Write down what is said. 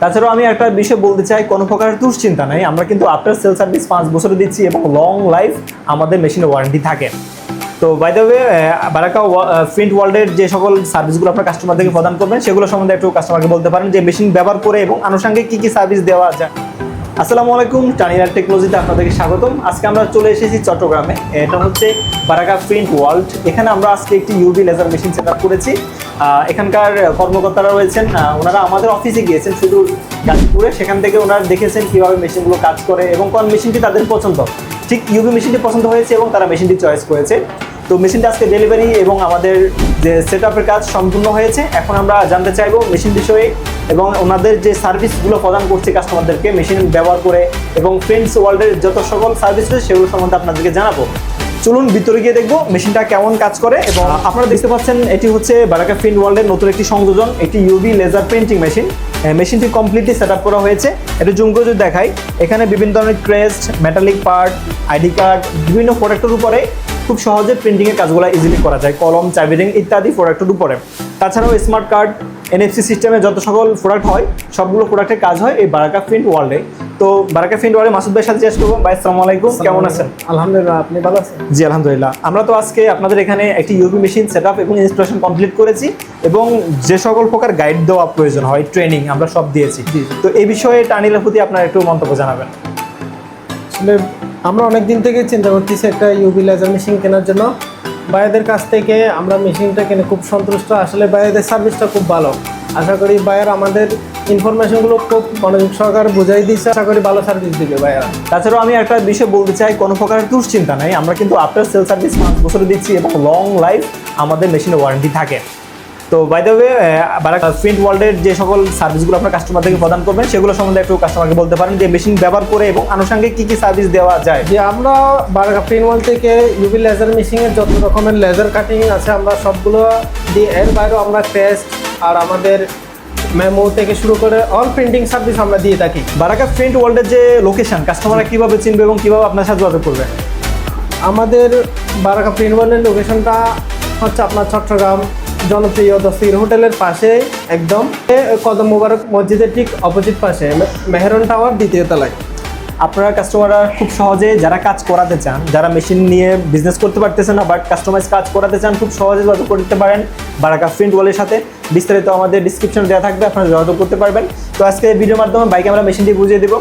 তাছাড়াও আমি একটা বিষয় বলতে চাই, কোনো প্রকার দুশ্চিন্তা নাই, আমরা কিন্তু আফটার সেল সার্ভিস 5 বছর দিচ্ছি এবং লং লাইফ আমাদের মেশিনের ওয়ারেন্টি থাকে। তো by the way, Baraka print ওয়ার্ল্ডের যে সকল সার্ভিসগুলো আপনার কাস্টমারদেরকে প্রদান করবেন সেগুলো সম্বন্ধে একটু কাস্টমারকে বলতে পারেন যে মেশিন ব্যবহার করে এবং আনুষঙ্গিক কী কী সার্ভিস দেওয়া যায়। আসসালামু আলাইকুম, টানিয়ার টেকনোলজিতে আপনাদেরকে স্বাগতম। আজকে আমরা চলে এসেছি চট্টগ্রামে। এটা হচ্ছে বারাকা প্রিন্ট ওয়ার্ল্ড। এখানে আমরা আজকে একটি UV laser machine set up করেছি। এখানকার কর্মকর্তারা রয়েছেন, ওনারা আমাদের অফিসে গিয়েছেন শুধু গাজীপুরে। সেখান থেকে ওনারা দেখেছেন কীভাবে মেশিনগুলো কাজ করে এবং কোন মেশিনটি তাদের পছন্দ, ঠিক ইউভি মেশিনটি পছন্দ হয়েছে এবং তারা মেশিনটি চয়েস করেছে। তো মেশিনটা আজকে ডেলিভারি এবং আমাদের যে সেট আপের কাজ সম্পূর্ণ হয়েছে। এখন আমরা জানতে চাইবো মেশিন বিষয়ে এবং ওনাদের যে সার্ভিসগুলো প্রদান করছে কাস্টমারদেরকে মেশিন ব্যবহার করে এবং প্রিন্টস ওয়ার্ল্ডের যত সকল সার্ভিস রয়েছে সেগুলো সম্বন্ধে আপনাদেরকে জানাবো। চলুন ভিতরে গিয়ে দেখবো মেশিনটা কেমন কাজ করে। এবং আপনারা দেখতে পাচ্ছেন এটি হচ্ছে বারাকা প্রিন্ট ওয়ার্ল্ডের নতুন একটি সংযোজন, একটি ইউভি লেজার প্রিন্টিং মেশিন। মেশিনটি কমপ্লিটলি সেট আপ করা হয়েছে। একটু জুম করে যদি দেখাই, এখানে বিভিন্ন ধরনের crest, metallic part, ID card, বিভিন্ন প্রোডাক্টের উপরে খুব সহজে প্রিন্টিংয়ের কাজগুলো ইজিলি করা যায়, কলম, চাবি রিং ইত্যাদি প্রোডাক্টের উপরে। তাছাড়াও স্মার্ট কার্ড, এনএফসি সিস্টেমে যত সকল প্রোডাক্ট হয় সবগুলো প্রোডাক্টের কাজ হয় এই বারাকা প্রিন্ট ওয়ার্ল্ডে। তো বারাকা প্রিন্ট ওয়ার্ল্ডে মাসুদ ভাইয়ের সাথে জিজ্ঞেস করবো। ভাই আসসালামু আলাইকুম, কেমন আছেন? আলহামদুলিল্লাহ, আপনি ভালো আছেন? জি আলহামদুলিল্লাহ। আমরা তো আজকে আপনাদের এখানে একটি ইউভি মেশিন সেট আপ এবং ইনস্টলেশন কমপ্লিট করেছি এবং যে সকল প্রকার গাইড দেওয়া প্রয়োজন হয়, ট্রেনিং আমরা সব দিয়েছি। তো এই বিষয়ে টানিলের প্রতি আপনার একটু মন্তব্য জানাবেন। আসলে আমরা অনেক দিন থেকে চিন্তা করতেছি একটা ইউভি লেজার মেশিন কেনার জন্য। ভাইয়াদের কাছ থেকে আমরা মেশিনটা কিনে খুব সন্তুষ্ট। আসলে ভাইয়াদের সার্ভিসটা খুব ভালো। আশা করি ভাইয়ার আমাদের ইনফরমেশনগুলো খুব মনোযোগ সহকারে বুঝাই দিচ্ছে। আশা করি ভালো সার্ভিস দিবে ভাইয়ারা। তাছাড়াও আমি একটা বিষয় বলতে চাই, কোনো প্রকার দুশ্চিন্তা নাই, আমরা কিন্তু আফটার সেল সার্ভিস 5 বছর দিচ্ছি এবং লং লাইফ আমাদের মেশিনের ওয়ারেন্টি থাকে। তো by the way, Baraka print ওয়ার্ল্ডের যে সকল সার্ভিসগুলো আপনার কাস্টমারদেরকে প্রদান করবেন সেগুলো সম্বন্ধে একটু কাস্টমারকে বলতে পারেন যে মেশিন ব্যবহার করে এবং আনুষঙ্গিক কী কী সার্ভিস দেওয়া যায়। যে আমরা বারাকা প্রিন্ট ওয়ার্ল্ড থেকে ইউভি লেজার মেশিনের যত রকমের লেজার কাটিং আছে আমরা সবগুলো দিয়ে, এর বাইরেও আমরা টেস্ট আর আমাদের মেমো থেকে শুরু করে অল প্রিন্টিং সার্ভিস আমরা দিয়ে থাকি। বারাকা প্রিন্ট ওয়ার্ল্ডের যে লোকেশন, কাস্টমাররা কীভাবে চিনবে এবং কীভাবে আপনার সাথে যোগাযোগ করবে? আমাদের বারাকা প্রিন্ট ওয়ার্ল্ডের লোকেশনটা হচ্ছে আপনার চট্টগ্রাম জনপ্রিয় দস্তির হোটেলের পাশে, একদম কদম মুবারক মসজিদের ঠিক অপোজিট পাশে, মেহেরন টাওয়ার 2য় তলায়। আপনারা কাস্টমাররা খুব সহজে যারা কাজ করাতে চান, যারা মেশিন নিয়ে বিজনেস করতে পারতেছেন না বাট কাস্টমাইজ কাজ করাতে চান, খুব সহজে যোগাযোগ করতে পারেন বারাকা প্রিন্ট ওয়ার্ল্ডের সাথে। বিস্তারিত আমাদের ডিসক্রিপশনে দেওয়া থাকবে, আপনারা যোগাযোগ করতে পারবেন। তো আজকে ভিডিওর মাধ্যমে বাইকে আমরা মেশিনটি বুঝিয়ে দেবো।